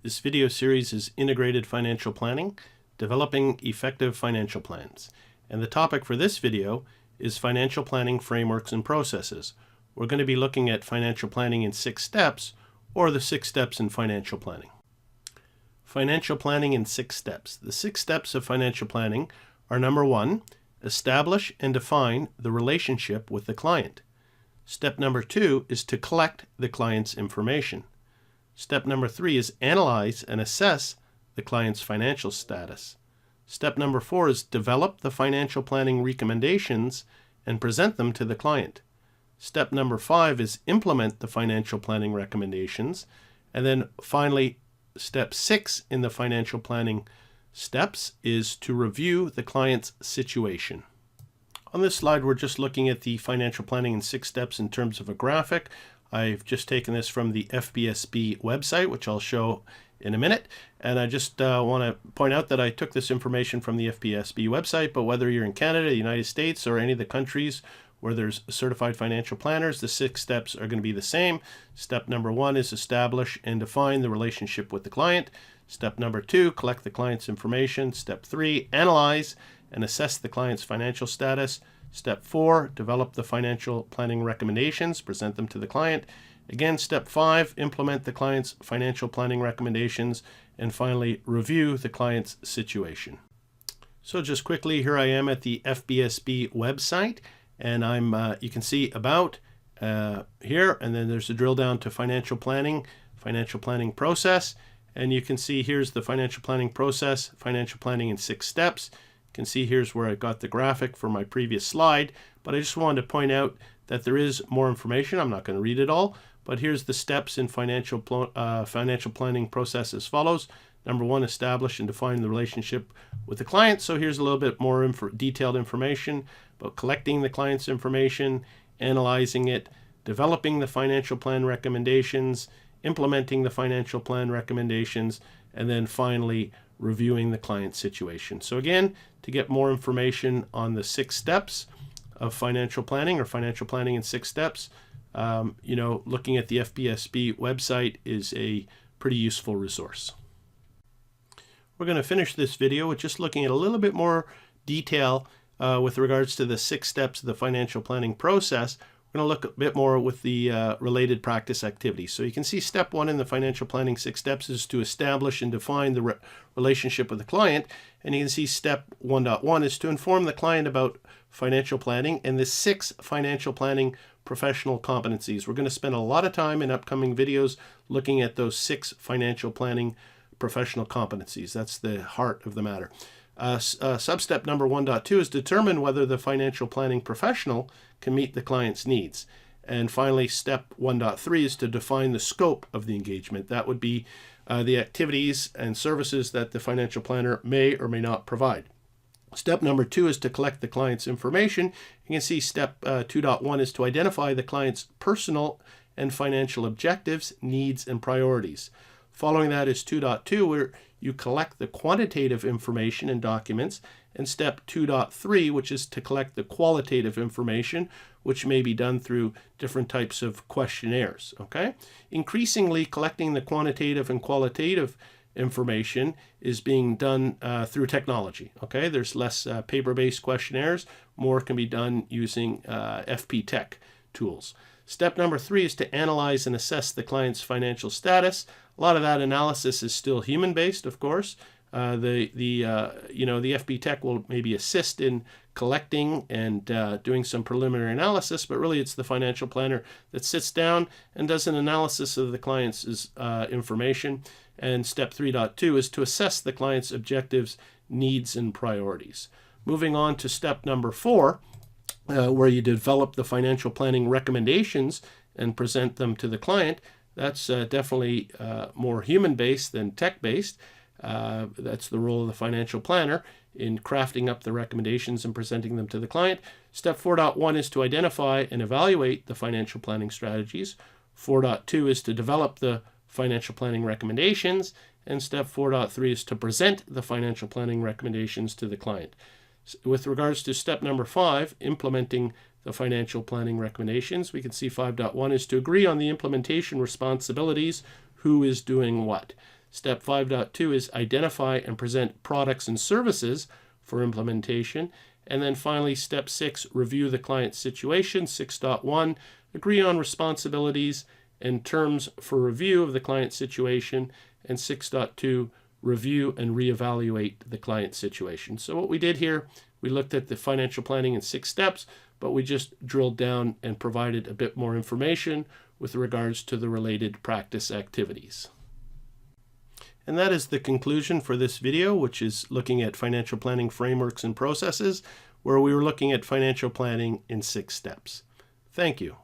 This video series is Integrated Financial Planning, Developing Effective Financial Plans. And the topic for this video is Financial Planning Frameworks and Processes. We're going to be looking at financial planning in 6 steps, or the 6 steps in financial planning. Financial planning in 6 steps. The 6 steps of financial planning are: number 1, establish and define the relationship with the client. Step number 2 is to collect the client's information. Step number 3 is analyze and assess the client's financial status. Step number 4 is develop the financial planning recommendations and present them to the client. Step number 5 is implement the financial planning recommendations. And then finally, step 6 in the financial planning steps is to review the client's situation. On this slide, we're just looking at the financial planning in 6 steps in terms of a graphic. I've just taken this from the FPSB website, which I'll show in a minute. And I just want to point out that I took this information from the FPSB website, but whether you're in Canada, the United States, or any of the countries where there's certified financial planners, the 6 steps are going to be the same. Step number 1 is establish and define the relationship with the client. Step number 2, collect the client's information. Step 3, analyze and assess the client's financial status. Step 4, develop the financial planning recommendations, present them to the client. Again, step 5, implement the client's financial planning recommendations. And finally, review the client's situation. So just quickly, here I am at the FPSB website, and you can see about here, and then there's a drill down to financial planning process. And you can see here's the financial planning process, financial planning in 6 steps. You can see here's where I got the graphic for my previous slide, but I just wanted to point out that there is more information. I'm not going to read it all, but here's the steps in financial planning process as follows. Number 1, establish and define the relationship with the client. So here's a little bit more detailed information about collecting the client's information, analyzing it, developing the financial plan recommendations, implementing the financial plan recommendations, and then finally reviewing the client situation. So again, to get more information on the 6 steps of financial planning, or financial planning in 6 steps, looking at the FPSB website is a pretty useful resource. We're going to finish this video with just looking at a little bit more detail with regards to the 6 steps of the financial planning process. We're going to look a bit more with the related practice activities. So you can see step 1 in the financial planning 6 steps is to establish and define the relationship with the client. And you can see step 1.1 is to inform the client about financial planning and the 6 financial planning professional competencies. We're going to spend a lot of time in upcoming videos looking at those 6 financial planning professional competencies. That's the heart of the matter. Substep number 1.2 is determine whether the financial planning professional can meet the client's needs. And finally, step 1.3 is to define the scope of the engagement. That would be the activities and services that the financial planner may or may not provide. Step number 2 is to collect the client's information. You can see step 2.1 is to identify the client's personal and financial objectives, needs, and priorities. Following that is 2.2, where you collect the quantitative information and documents, and step 2.3, which is to collect the qualitative information, which may be done through different types of questionnaires. Okay? Increasingly, collecting the quantitative and qualitative information is being done through technology. Okay? There's less paper-based questionnaires. More can be done using FP Tech tools. Step number 3 is to analyze and assess the client's financial status. A lot of that analysis is still human-based, of course. The FP Tech will maybe assist in collecting and doing some preliminary analysis, but really it's the financial planner that sits down and does an analysis of the client's information. And step 3.2 is to assess the client's objectives, needs, and priorities. Moving on to step number 4, where you develop the financial planning recommendations and present them to the client. That's definitely more human-based than tech-based. That's the role of the financial planner in crafting up the recommendations and presenting them to the client. Step 4.1 is to identify and evaluate the financial planning strategies. 4.2 is to develop the financial planning recommendations. And step 4.3 is to present the financial planning recommendations to the client. With regards to step number 5, implementing the financial planning recommendations, we can see 5.1 is to agree on the implementation responsibilities, who is doing what. Step 5.2 is identify and present products and services for implementation. And then finally, step 6, review the client's situation. 6.1, agree on responsibilities and terms for review of the client's situation. And 6.2, review and reevaluate the client's situation. So what we did here, we looked at the financial planning in 6 steps, but we just drilled down and provided a bit more information with regards to the related practice activities. And that is the conclusion for this video, which is looking at financial planning frameworks and processes, where we were looking at financial planning in 6 steps. Thank you.